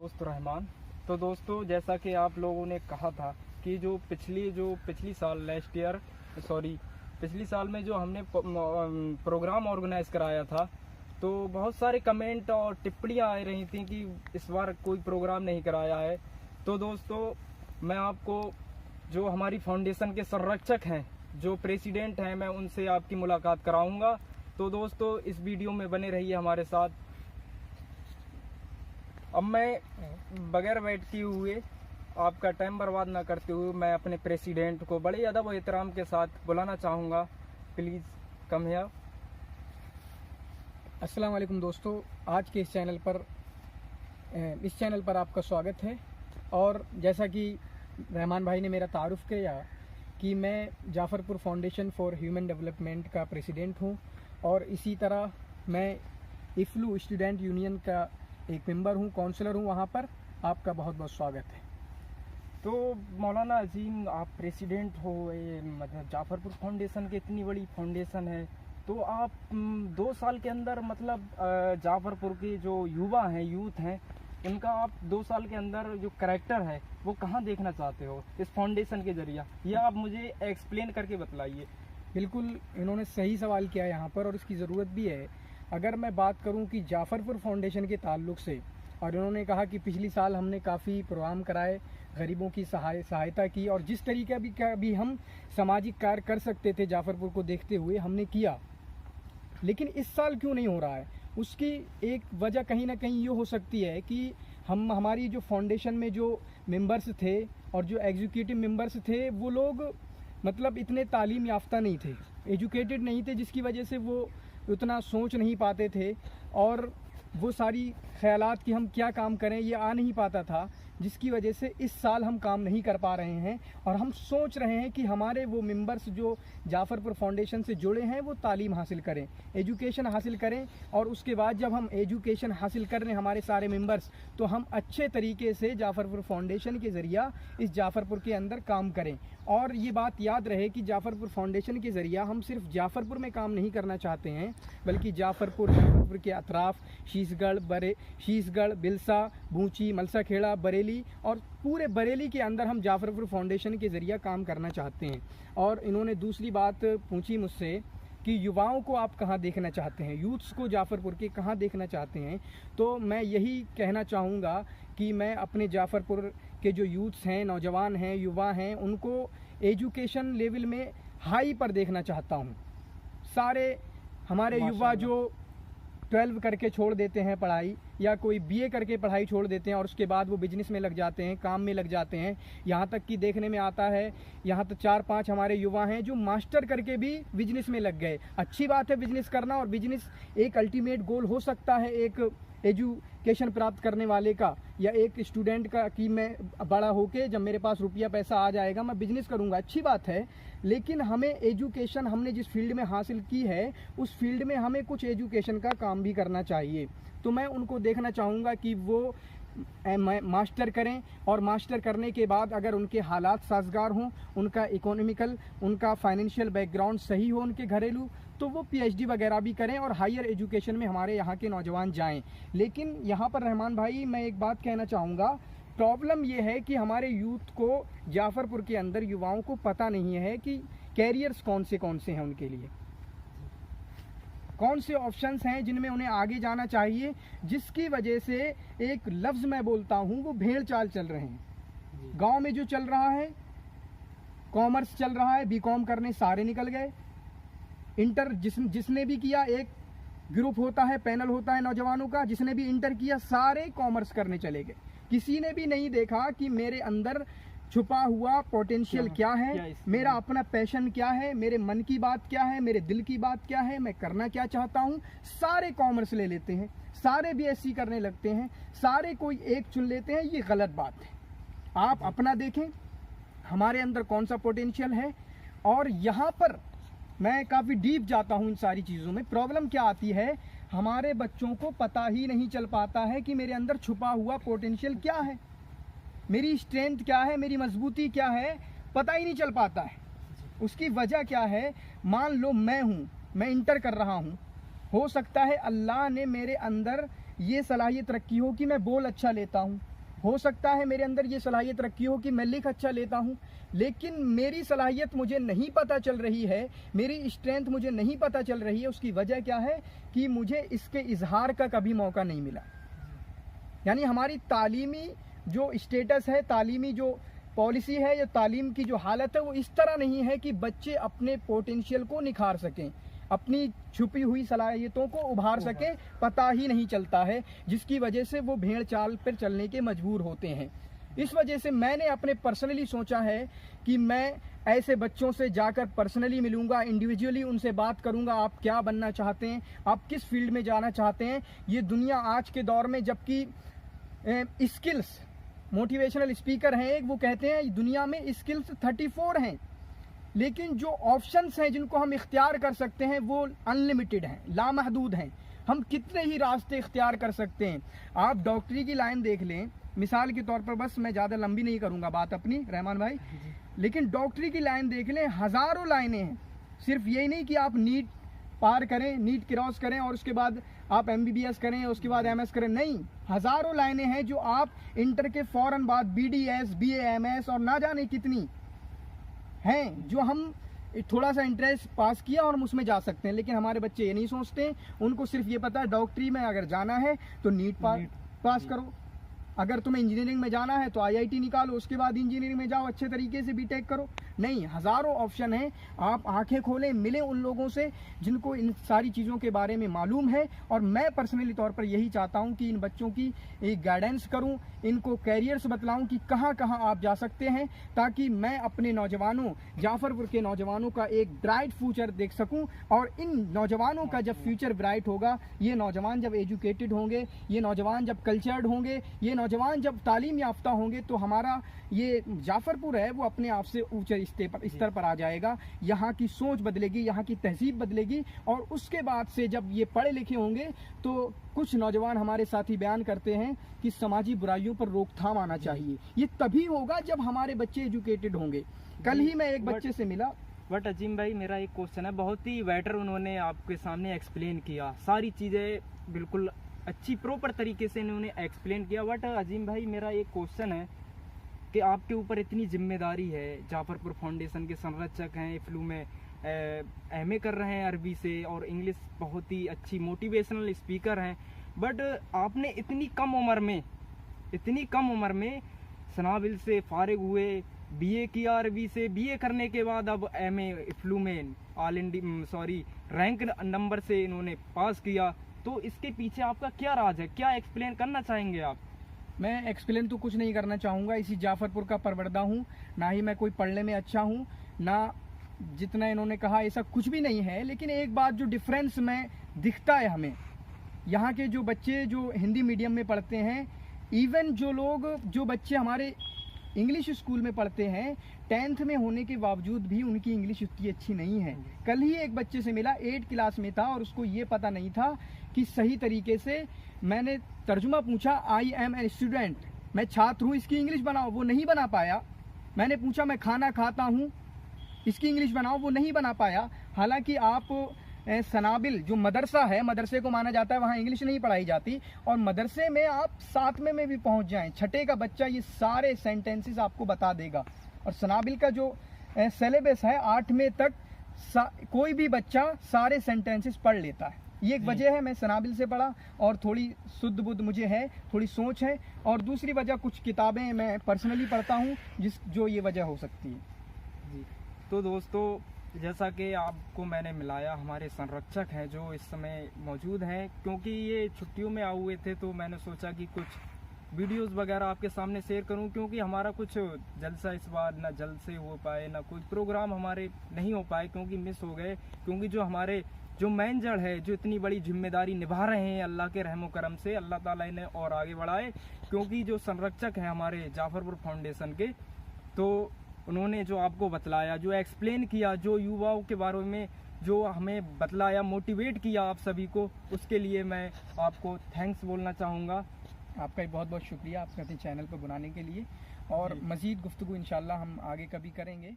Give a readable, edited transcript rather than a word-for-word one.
दोस्त रहमान। तो दोस्तों, जैसा कि आप लोगों ने कहा था कि पिछली साल में जो हमने प्रोग्राम ऑर्गेनाइज कराया था, तो बहुत सारे कमेंट और टिप्पणियां आ रही थी कि इस बार कोई प्रोग्राम नहीं कराया है। तो दोस्तों, मैं आपको जो हमारी फाउंडेशन के संरक्षक हैं, जो प्रेसिडेंट हैं, मैं उनसे आपकी मुलाकात कराऊंगा। तो दोस्तों, इस वीडियो में बने रहिए हमारे साथ। अब मैं बगैर बैठते हुए, आपका टाइम बर्बाद ना करते हुए, मैं अपने प्रेसिडेंट को बड़े अदब और एहतराम के साथ बुलाना चाहूँगा। Please come here. अस्सलाम वालेकुम दोस्तों, आज के इस चैनल पर आपका स्वागत है। और जैसा कि रहमान भाई ने मेरा तारुफ किया कि मैं Jafarpur foundation for human development का प्रेसिडेंट हूं, और इसी तरह मैं इफ्लू स्टूडेंट यूनियन का एक मेंबर हूं, काउंसलर हूं। वहां पर आपका बहुत बहुत स्वागत है। तो मौलाना अजीम, आप प्रेसिडेंट हो, मतलब जाफरपुर फाउंडेशन की इतनी बड़ी फाउंडेशन है, तो आप 2 साल के अंदर मतलब जाफरपुर के जो यूथ हैं, इनका आप 2 साल के अंदर जो कैरेक्टर है वो कहाँ देखना चाहते हो इस फाउंडेशन के जरिए, ये आप मुझे एक्सप्लेन करके बतलाइए। बिल्कुल, इन्होंने सही सवाल किया यहाँ पर, और इसकी ज़रूरत भी है। अगर मैं बात करूं कि जाफरपुर फाउंडेशन के ताल्लुक से, और इन्होंने कहा कि पिछली साल हमने काफ़ी प्रोग्राम कराए, गरीबों की सहायता की, और जिस तरीके का भी हम सामाजिक कार्य कर सकते थे जाफरपुर को देखते हुए हमने किया, लेकिन इस साल क्यों नहीं हो रहा है? उसकी एक वजह कहीं ना कहीं ये हो सकती है कि हमारी जो फाउंडेशन में जो मेंबर्स थे और जो एग्जीक्यूटिव मेंबर्स थे, वो लोग मतलब इतने तालीम याफ्ता नहीं थे, एजुकेटेड नहीं थे, जिसकी वजह से वो उतना सोच नहीं पाते थे, और वो सारी ख्यालात कि हम क्या काम करें ये आ नहीं पाता था, जिसकी वजह से इस साल हम काम नहीं कर पा रहे हैं। और हम सोच रहे हैं कि हमारे वो मेंबर्स जो जाफरपुर फाउंडेशन से जुड़े हैं वो तालीम हासिल करें, एजुकेशन हासिल करें, और उसके बाद जब हम एजुकेशन हासिल कर रहे हैं हमारे सारे मेंबर्स, तो हम अच्छे तरीके से जाफरपुर फाउंडेशन के ज़रिया इस जाफरपुर के अंदर काम करें। और ये बात याद रहे कि जाफरपुर फाउंडेशन के ज़रिया हम सिर्फ जाफरपुर में काम नहीं करना चाहते हैं, बल्कि जाफरपुर के अतराफ़ शीशगढ़, बिलसा, बूंची, मलसाखेड़ा, बरेली, और पूरे बरेली के अंदर हम जाफरपुर फाउंडेशन के ज़रिया काम करना चाहते हैं। और इन्होंने दूसरी बात पूछी मुझसे कि युवाओं को आप कहाँ देखना चाहते हैं, यूथ्स को जाफरपुर के कहाँ देखना चाहते हैं। तो मैं यही कहना चाहूँगा कि मैं अपने जाफरपुर के जो यूथ्स हैं, नौजवान हैं, युवा हैं, उनको एजुकेशन लेवल में हाई पर देखना चाहता हूँ। सारे हमारे युवा जो 12 करके छोड़ देते हैं पढ़ाई, या कोई BA करके पढ़ाई छोड़ देते हैं और उसके बाद वो बिजनेस में लग जाते हैं, काम में लग जाते हैं। यहाँ तक कि देखने में आता है, यहाँ तो 4-5 हमारे युवा हैं जो मास्टर करके भी बिजनेस में लग गए। अच्छी बात है बिजनेस करना, और बिजनेस एक अल्टीमेट गोल हो सकता है एक एजुकेशन प्राप्त करने वाले का, या एक स्टूडेंट का, कि मैं बड़ा होके जब मेरे पास रुपया पैसा आ जाएगा मैं बिजनेस करूँगा। अच्छी बात है, लेकिन हमें एजुकेशन, हमने जिस फील्ड में हासिल की है उस फील्ड में हमें कुछ एजुकेशन का काम भी करना चाहिए। तो मैं उनको देखना चाहूँगा कि वो मास्टर करें, और मास्टर करने के बाद अगर उनके हालात साजगार हों, उनका इकोनॉमिकल, उनका फाइनेंशियल बैकग्राउंड सही हो उनके घरेलू, तो वो PhD वगैरह भी करें और हायर एजुकेशन में हमारे यहाँ के नौजवान जाएं। लेकिन यहाँ पर रहमान भाई, मैं एक बात कहना चाहूँगा, प्रॉब्लम ये है कि हमारे यूथ को, जाफरपुर के अंदर युवाओं को पता नहीं है कि कैरियर्स कौन से हैं, उनके लिए कौन से ऑप्शंस हैं जिनमें उन्हें आगे जाना चाहिए, जिसकी वजह से एक लफ्ज़ मैं बोलता हूँ, वो भेड़ चाल चल रहे हैं। गांव में जो चल रहा है, कॉमर्स चल रहा है, BCom करने सारे निकल गए, इंटर जिसने भी किया, एक ग्रुप होता है, पैनल होता है नौजवानों का, जिसने भी इंटर किया सारे कॉमर्स करने चले गए। किसी ने भी नहीं देखा कि मेरे अंदर छुपा हुआ पोटेंशियल क्या है, मेरा अपना पैशन क्या है, मेरे मन की बात क्या है, मेरे दिल की बात क्या है, मैं करना क्या चाहता हूँ। सारे कॉमर्स ले लेते हैं, सारे BSc करने लगते हैं, सारे कोई एक चुन लेते हैं। ये गलत बात है। आप अपना देखें, हमारे अंदर कौन सा पोटेंशियल है। और यहाँ पर मैं काफ़ी डीप जाता हूँ इन सारी चीज़ों में। प्रॉब्लम क्या आती है, हमारे बच्चों को पता ही नहीं चल पाता है कि मेरे अंदर छुपा हुआ पोटेंशियल क्या है, मेरी स्ट्रेंथ क्या है, मेरी मजबूती क्या है, पता ही नहीं चल पाता है। उसकी वजह क्या है? मान लो मैं इंटर कर रहा हूँ, हो सकता है अल्लाह ने मेरे अंदर ये सलाहियत रखी हो कि मैं बोल अच्छा लेता हूँ, हो सकता है मेरे अंदर ये सलाहियत रखी हो कि मैं लिख अच्छा लेता हूँ, लेकिन मेरी सलाहियत मुझे नहीं पता चल रही है, मेरी स्ट्रेंथ मुझे नहीं पता चल रही है। उसकी वजह क्या है कि मुझे इसके इजहार का कभी मौका नहीं मिला। यानी हमारी तालीमी जो स्टेटस है, तालीमी जो पॉलिसी है या तालीम की जो हालत है, वो इस तरह नहीं है कि बच्चे अपने पोटेंशियल को निखार सकें, अपनी छुपी हुई सलाहियतों को उभार सके, पता ही नहीं चलता है, जिसकी वजह से वो भेड़ चाल पर चलने के मजबूर होते हैं। इस वजह से मैंने अपने पर्सनली सोचा है कि मैं ऐसे बच्चों से जाकर पर्सनली मिलूंगा, इंडिविजुअली उनसे बात करूंगा, आप क्या बनना चाहते हैं, आप किस फील्ड में जाना चाहते हैं। ये दुनिया आज के दौर में, जबकि स्किल्स, मोटिवेशनल स्पीकर हैं एक, वो कहते हैं दुनिया में स्किल्स 34 हैं, लेकिन जो ऑप्शंस हैं जिनको हम इख्तियार कर सकते हैं वो अनलिमिटेड हैं, लामहदूद हैं। हम कितने ही रास्ते इख्तियार कर सकते हैं। आप डॉक्टरी की लाइन देख लें, मिसाल के तौर पर, बस मैं ज़्यादा लंबी नहीं करूँगा बात अपनी रहमान भाई, लेकिन डॉक्टरी की लाइन देख लें, हज़ारों लाइनें हैं। सिर्फ यही नहीं कि आप नीट पार करें, नीट क्रॉस करें और उसके बाद आप MBBS करें, उसके बाद MS करें, नहीं, हज़ारों लाइनें हैं जो आप इंटर के फ़ौरन बाद BDS, BA, MS और ना जाने कितनी हैं, जो हम थोड़ा सा इंटरेस्ट पास किया और हम उसमें जा सकते हैं। लेकिन हमारे बच्चे ये नहीं सोचते, उनको सिर्फ ये पता है डॉक्टरी में अगर जाना है तो नीट पास करो, अगर तुम्हें इंजीनियरिंग में जाना है तो IIT निकालो, उसके बाद इंजीनियरिंग में जाओ, अच्छे तरीके से BTech करो। नहीं, हज़ारों ऑप्शन हैं। आप आंखें खोलें, मिलें उन लोगों से जिनको इन सारी चीज़ों के बारे में मालूम है। और मैं पर्सनली तौर पर यही चाहता हूं कि इन बच्चों की एक गाइडेंस करूं, इनको कैरियर्स बतलाऊं कि कहां कहां आप जा सकते हैं, ताकि मैं अपने नौजवानों, जाफरपुर के नौजवानों का एक ब्राइट फ्यूचर देख सकूं। और इन नौजवानों का जब फ्यूचर ब्राइट होगा, ये नौजवान जब एजुकेटेड होंगे, ये नौजवान जब कल्चर्ड होंगे, ये नौजवान जब तालीम याफ्ता होंगे, तो हमारा ये जाफरपुर है वो अपने आप से ऊंचे स्तर पर आ जाएगा। यहाँ की सोच बदलेगी, यहाँ की तहजीब बदलेगी। और उसके बाद से जब ये पढ़े लिखे होंगे तो कुछ नौजवान हमारे साथी बयान करते हैं कि समाजी बुराइयों पर रोकथाम आना चाहिए। ये तभी होगा जब हमारे बच्चे एजुकेटेड होंगे। कल ही मैं एक बच्चे से मिला। बट अजीम भाई, मेरा एक क्वेश्चन है, बहुत ही बेटर उन्होंने आपके सामने एक्सप्लेन किया, सारी चीज़ें बिल्कुल अच्छी प्रॉपर तरीके से इन्होंने एक्सप्लेन किया। बट अजीम भाई, मेरा एक क्वेश्चन है कि आपके ऊपर इतनी जिम्मेदारी है, जाफरपुर फाउंडेशन के संरक्षक हैं, इफ्लू में MA कर रहे हैं अरबी से, और इंग्लिश बहुत ही अच्छी मोटिवेशनल स्पीकर हैं, बट आपने इतनी कम उम्र में सनाबिल से फारिग हुए, BA किया अरबी से, BA करने के बाद अब MA इफ्लू में रैंक नंबर से इन्होंने पास किया। तो इसके पीछे आपका क्या राज है, क्या एक्सप्लेन करना चाहेंगे आप? मैं एक्सप्लेन तो कुछ नहीं करना चाहूँगा, इसी जाफरपुर का परवरदा हूँ, ना ही मैं कोई पढ़ने में अच्छा हूँ, ना जितना इन्होंने कहा ऐसा कुछ भी नहीं है। लेकिन एक बात जो डिफरेंस में दिखता है हमें, यहाँ के जो बच्चे जो हिंदी मीडियम में पढ़ते हैं, इवन जो बच्चे हमारे इंग्लिश स्कूल में पढ़ते हैं, 10th में होने के बावजूद भी उनकी इंग्लिश उतनी अच्छी नहीं है। कल ही एक बच्चे से मिला, 8th क्लास में था, और उसको ये पता नहीं था कि सही तरीके से, मैंने तर्जुमा पूछा, आई एम ए स्टूडेंट, मैं छात्र हूँ, इसकी इंग्लिश बनाओ, वो नहीं बना पाया। मैंने पूछा मैं खाना खाता हूँ, इसकी इंग्लिश बनाओ, वो नहीं बना पाया। हालांकि आप सनाबिल जो मदरसा है, मदरसे को माना जाता है, वहाँ इंग्लिश नहीं पढ़ाई जाती, और मदरसे में आप 7वें में भी पहुँच जाएं, 6ठे का बच्चा ये सारे सेंटेंसेस आपको बता देगा। और सनाबिल का जो सिलेबस है 8वें तक कोई भी बच्चा सारे सेंटेंसेस पढ़ लेता है। ये एक वजह है, मैं सनाबिल से पढ़ा, और थोड़ी शुद्ध बुद्ध मुझे है, थोड़ी सोच है। और दूसरी वजह, कुछ किताबें मैं पर्सनली पढ़ता हूँ, जो ये वजह हो सकती है जी। तो दोस्तों, जैसा कि आपको मैंने मिलाया, हमारे संरक्षक हैं जो इस समय मौजूद हैं, क्योंकि ये छुट्टियों में आए हुए थे, तो मैंने सोचा कि कुछ वीडियोस वगैरह आपके सामने शेयर करूं, क्योंकि हमारा कुछ जलसा इस बार ना जल्द से हो पाए, ना कुछ प्रोग्राम हमारे नहीं हो पाए, क्योंकि मिस हो गए। क्योंकि जो मेन जड़ है, जो इतनी बड़ी जिम्मेदारी निभा रहे हैं, अल्लाह के रहमो करम से अल्लाह ताला इन्हें और आगे बढ़ाए। क्योंकि जो संरक्षक हैं हमारे जाफरपुर फाउंडेशन के, तो उन्होंने जो आपको बतलाया, जो एक्सप्लेन किया, जो युवाओं के बारे में जो हमें बतलाया, मोटिवेट किया आप सभी को, उसके लिए मैं आपको थैंक्स बोलना चाहूँगा। आपका बहुत बहुत शुक्रिया, आपके अपने चैनल पर बुलाने के लिए, और मज़ीद गुफ्तगू इंशाल्लाह हम आगे कभी करेंगे।